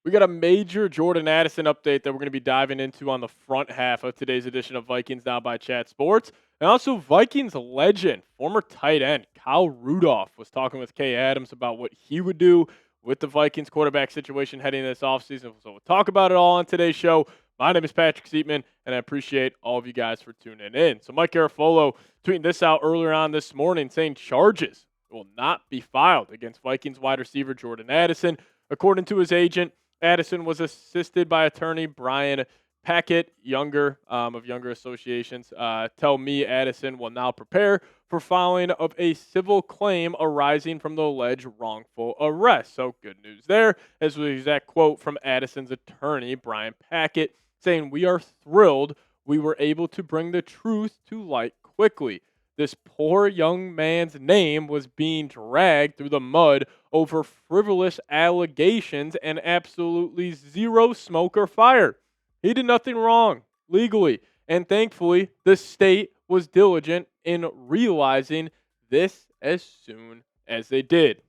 We got a major Jordan Addison update that we're going to be diving into on the front half of today's edition of Vikings Now by Chat Sports. And also, Vikings legend, former tight end Kyle Rudolph was talking with Kay Adams about what he would do with the Vikings quarterback situation heading into this offseason. So we'll talk about it all on today's show. My name is Patrick Siepman, and I appreciate all of you guys for tuning in. So Mike Garafolo tweeting this out earlier on this morning saying charges will not be filed against Vikings wide receiver Jordan Addison. According to his agent, Addison was assisted by attorney Brian Packett, of Younger Associations. Tell me Addison will now prepare for filing of a civil claim arising from the alleged wrongful arrest. So good news there. As was the exact quote from Addison's attorney, Brian Packett, saying, "We are thrilled we were able to bring the truth to light quickly. This poor young man's name was being dragged through the mud over frivolous allegations and absolutely zero smoke or fire. He did nothing wrong legally, and thankfully the state was diligent in realizing this as soon as they did."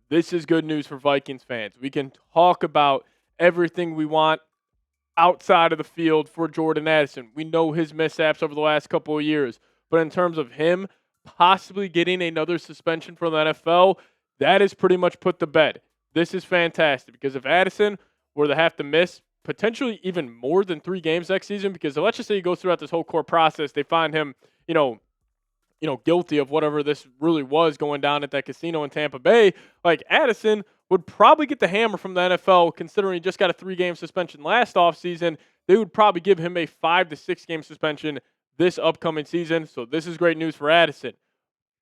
This is good news for Vikings fans. We can talk about everything we want outside of the field for Jordan Addison. We know his mishaps over the last couple of years. But in terms of him possibly getting another suspension from the NFL, that is pretty much put to bed. This is fantastic because if Addison were to have to miss potentially even more than 3 games next season, because let's just say he goes throughout this whole court process, they find him, guilty of whatever this really was going down at that casino in Tampa Bay, like Addison would probably get the hammer from the NFL considering he just got a 3-game suspension last offseason. They would probably give him a 5 to 6 game suspension this upcoming season. So this is great news for Addison.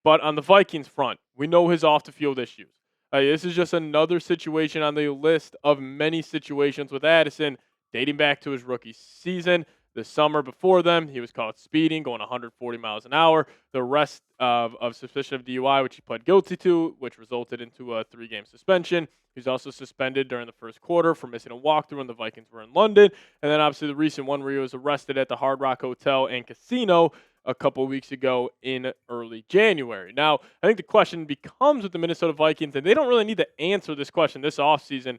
But on the Vikings front, we know his off-the-field issues. This is just another situation on the list of many situations with Addison dating back to his rookie season. The summer before them, he was caught speeding, going 140 miles an hour. The arrest of suspicion of DUI, which he pled guilty to, which resulted into a 3-game suspension. He was also suspended during the first quarter for missing a walkthrough when the Vikings were in London. And then obviously the recent one where he was arrested at the Hard Rock Hotel and Casino a couple weeks ago in early January. Now, I think the question becomes with the Minnesota Vikings, and they don't really need to answer this question this offseason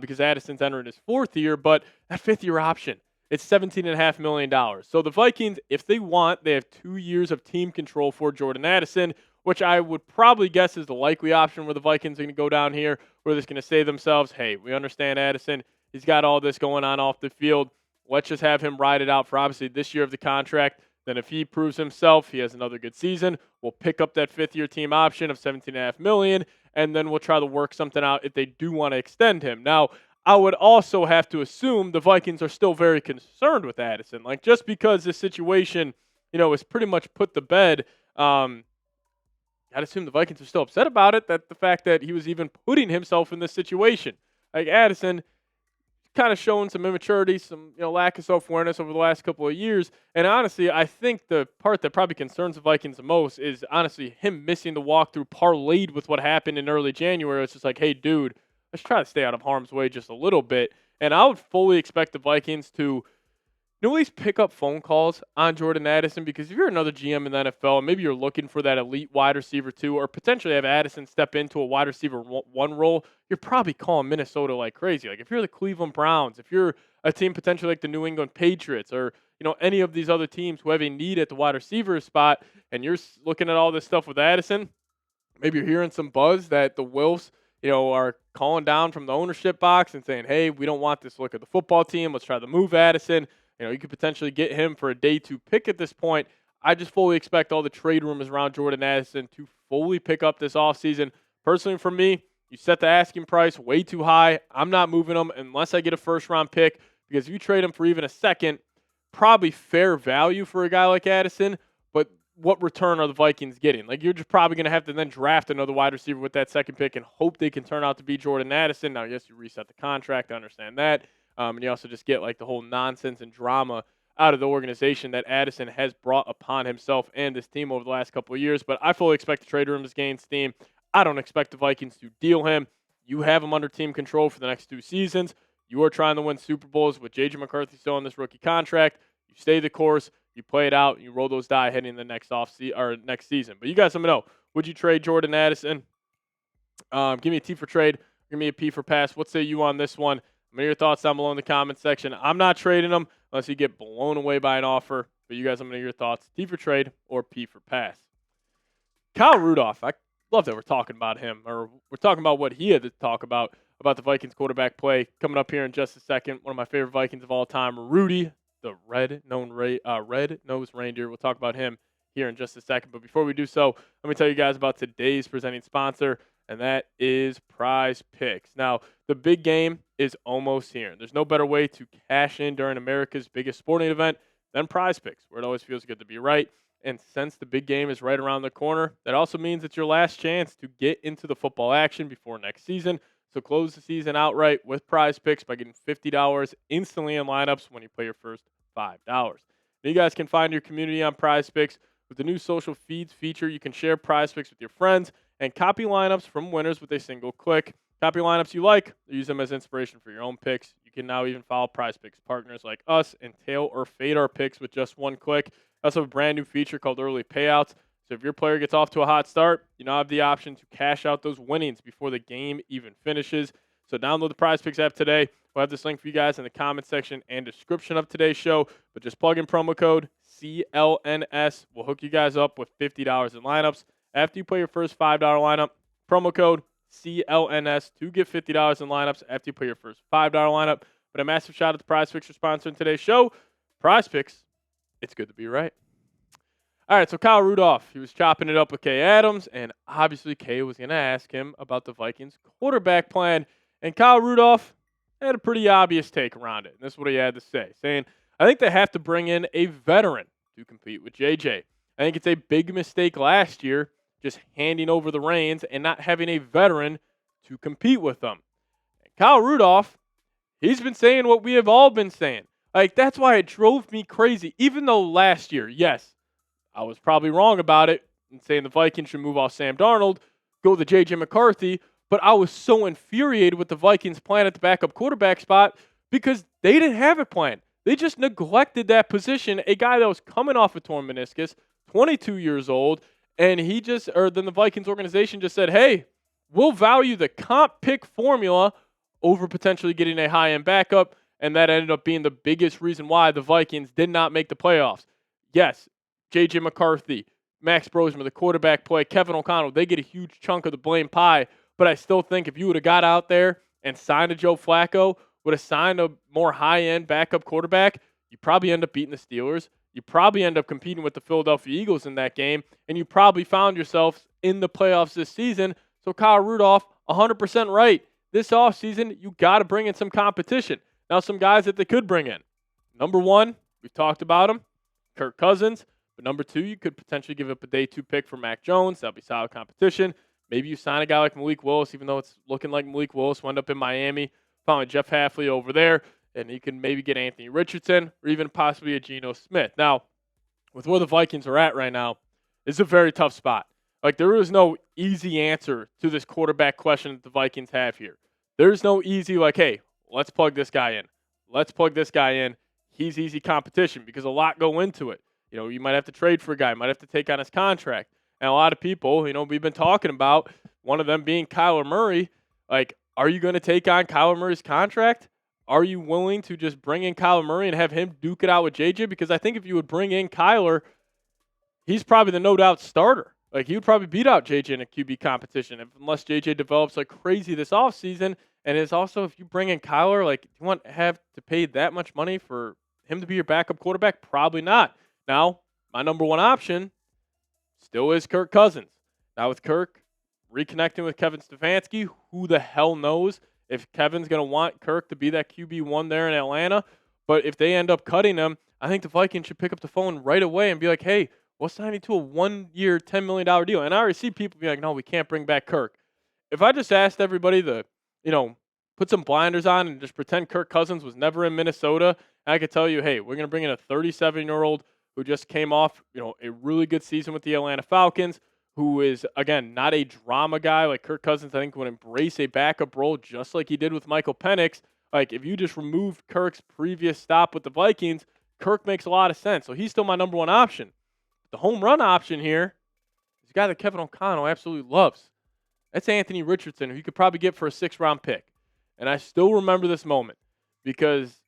because Addison's entering his 4th year, but that 5th-year option, it's $17.5 million. So the Vikings, if they want, they have 2 years of team control for Jordan Addison, which I would probably guess is the likely option where the Vikings are going to go down here, where they're just going to say to themselves, hey, we understand Addison. He's got all this going on off the field. Let's just have him ride it out for obviously this year of the contract. Then if he proves himself, he has another good season, we'll pick up that 5th-year team option of $17.5 million, and then we'll try to work something out if they do want to extend him. Now, I would also have to assume the Vikings are still very concerned with Addison. Like, just because this situation, is pretty much put to bed, I'd assume the Vikings are still upset about it, that the fact that he was even putting himself in this situation. Like, Addison kind of showing some immaturity, some lack of self-awareness over the last couple of years. And honestly, I think the part that probably concerns the Vikings the most is honestly him missing the walkthrough parlayed with what happened in early January. It's just like, hey, dude, let's try to stay out of harm's way just a little bit. And I would fully expect the Vikings to at least pick up phone calls on Jordan Addison, because if you're another GM in the NFL, and maybe you're looking for that elite wide receiver 2, or potentially have Addison step into a wide receiver 1 role, you're probably calling Minnesota like crazy. Like if you're the Cleveland Browns, if you're a team potentially like the New England Patriots, or any of these other teams who have a need at the wide receiver spot, and you're looking at all this stuff with Addison, maybe you're hearing some buzz that the Wilfs are calling down from the ownership box and saying, hey, we don't want this look at the football team. Let's try to move Addison. You could potentially get him for a day 2 pick at this point. I just fully expect all the trade rumors around Jordan Addison to fully pick up this offseason. Personally, for me, you set the asking price way too high. I'm not moving him unless I get a first-round pick, because if you trade him for even a second, probably fair value for a guy like Addison, but what return are the Vikings getting? Like, you're just probably going to have to then draft another wide receiver with that second pick and hope they can turn out to be Jordan Addison. Now, yes, you reset the contract. I understand that. And you also just get like the whole nonsense and drama out of the organization that Addison has brought upon himself and this team over the last couple of years. But I fully expect the trade rumors gain steam. I don't expect the Vikings to deal him. You have him under team control for the next 2 seasons. You are trying to win Super Bowls with J.J. McCarthy still on this rookie contract. You stay the course. You play it out. You roll those die heading the next next season. But you guys let me know. Would you trade Jordan Addison? Give me a T for trade. Give me a P for pass. What say you on this one? Let me know your thoughts down below in the comment section. I'm not trading them unless you get blown away by an offer. But you guys, let me know your thoughts. T for trade or P for pass. Kyle Rudolph, I love that we're talking about him, or we're talking about what he had to talk about the Vikings quarterback play. Coming up here in just a second, one of my favorite Vikings of all time, Rudy, the red-nosed reindeer. We'll talk about him here in just a second. But before we do so, let me tell you guys about today's presenting sponsor, and that is PrizePicks. Now, the big game is almost here. There's no better way to cash in during America's biggest sporting event than PrizePicks, where it always feels good to be right. And since the big game is right around the corner, that also means it's your last chance to get into the football action before next season. So close the season outright with PrizePicks by getting $50 instantly in lineups when you play your first $5. Now you guys can find your community on PrizePicks. With the new social feeds feature, you can share PrizePicks with your friends and copy lineups from winners with a single click. Copy lineups you like, use them as inspiration for your own picks. You can now even follow PrizePicks partners like us and tail or fade our picks with just one click. Also have a brand new feature called Early Payouts. So if your player gets off to a hot start, you now have the option to cash out those winnings before the game even finishes. So download the PrizePicks app today. We'll have this link for you guys in the comment section and description of today's show. But just plug in promo code CLNS. We'll hook you guys up with $50 in lineups. After you play your first $5 lineup, promo code CLNS to get $50 in lineups after you play your first $5 lineup. But a massive shout out to PrizePicks for sponsoring today's show. PrizePicks, it's good to be right. All right, so Kyle Rudolph, he was chopping it up with Kay Adams, and obviously Kay was going to ask him about the Vikings quarterback plan. And Kyle Rudolph had a pretty obvious take around it. And this is what he had to say, saying, I think they have to bring in a veteran to compete with JJ. I think it's a big mistake last year just handing over the reins and not having a veteran to compete with them. And Kyle Rudolph, he's been saying what we have all been saying. Like, that's why it drove me crazy. Even though last year, yes, I was probably wrong about it in saying the Vikings should move off Sam Darnold, go to J.J. McCarthy, but I was so infuriated with the Vikings' plan at the backup quarterback spot because they didn't have a plan. They just neglected that position, a guy that was coming off a torn meniscus, 22 years old, and then the Vikings organization just said, hey, we'll value the comp pick formula over potentially getting a high-end backup. And that ended up being the biggest reason why the Vikings did not make the playoffs. Yes, J.J. McCarthy, Max Brosmer, the quarterback play, Kevin O'Connell, they get a huge chunk of the blame pie. But I still think if you would have got out there and signed a Joe Flacco, would have signed a more high-end backup quarterback, you probably end up beating the Steelers. You probably end up competing with the Philadelphia Eagles in that game. And you probably found yourself in the playoffs this season. So Kyle Rudolph, 100% right. This offseason, you got to bring in some competition. Now, some guys that they could bring in. Number one, we've talked about him, Kirk Cousins. But number two, you could potentially give up a day 2 pick for Mac Jones. That'll be solid competition. Maybe you sign a guy like Malik Willis, even though it's looking like Malik Willis will end up in Miami. Following Jeff Hafley over there. And you can maybe get Anthony Richardson or even possibly a Geno Smith. Now, with where the Vikings are at right now, it's a very tough spot. Like, there is no easy answer to this quarterback question that the Vikings have here. There's no easy, like, hey, let's plug this guy in. Let's plug this guy in. He's easy competition because a lot go into it. You know, you might have to trade for a guy. You might have to take on his contract. And a lot of people, you know, we've been talking about one of them being Kyler Murray. Like, are you going to take on Kyler Murray's contract? Are you willing to just bring in Kyler Murray and have him duke it out with JJ? Because I think if you would bring in Kyler, he's probably the no-doubt starter. Like, he would probably beat out JJ in a QB competition unless JJ develops like crazy this offseason. And it's also, if you bring in Kyler, like, do you want to have to pay that much money for him to be your backup quarterback? Probably not. Now, my number one option still is Kirk Cousins. Now, with Kirk reconnecting with Kevin Stefanski, who the hell knows if Kevin's going to want Kirk to be that QB1 there in Atlanta. But if they end up cutting him, I think the Vikings should pick up the phone right away and be like, hey, we'll sign you to a 1-year, $10 million deal. And I already see people be like, no, we can't bring back Kirk. If I just asked everybody to, put some blinders on and just pretend Kirk Cousins was never in Minnesota, I could tell you, hey, we're going to bring in a 37-year-old who just came off, a really good season with the Atlanta Falcons, who is, again, not a drama guy like Kirk Cousins. I think would embrace a backup role just like he did with Michael Penix. Like, if you just removed Kirk's previous stop with the Vikings, Kirk makes a lot of sense. So he's still my number one option. The home run option here is a guy that Kevin O'Connell absolutely loves. That's Anthony Richardson, who you could probably get for a 6th-round pick. And I still remember this moment because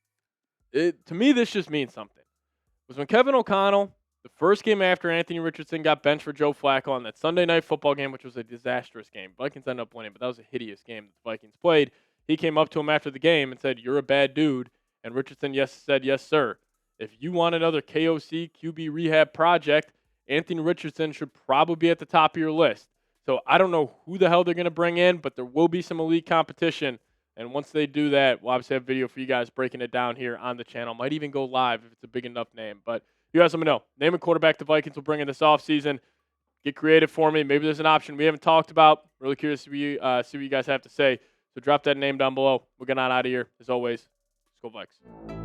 to me, this just means something. It was when Kevin O'Connell, the first game after Anthony Richardson got benched for Joe Flacco on that Sunday night football game, which was a disastrous game. Vikings ended up winning, but that was a hideous game that the Vikings played. He came up to him after the game and said, "You're a bad dude." And Richardson said, "Yes, sir. If you want another KOC QB rehab project, Anthony Richardson should probably be at the top of your list." So I don't know who the hell they're going to bring in, but there will be some elite competition. And once they do that, we'll obviously have a video for you guys breaking it down here on the channel. Might even go live if it's a big enough name. But you guys let me know. Name a quarterback the Vikings will bring in this offseason. Get creative for me. Maybe there's an option we haven't talked about. Really curious to see what you guys have to say. So drop that name down below. We're getting on out of here. As always, let's go Vikes.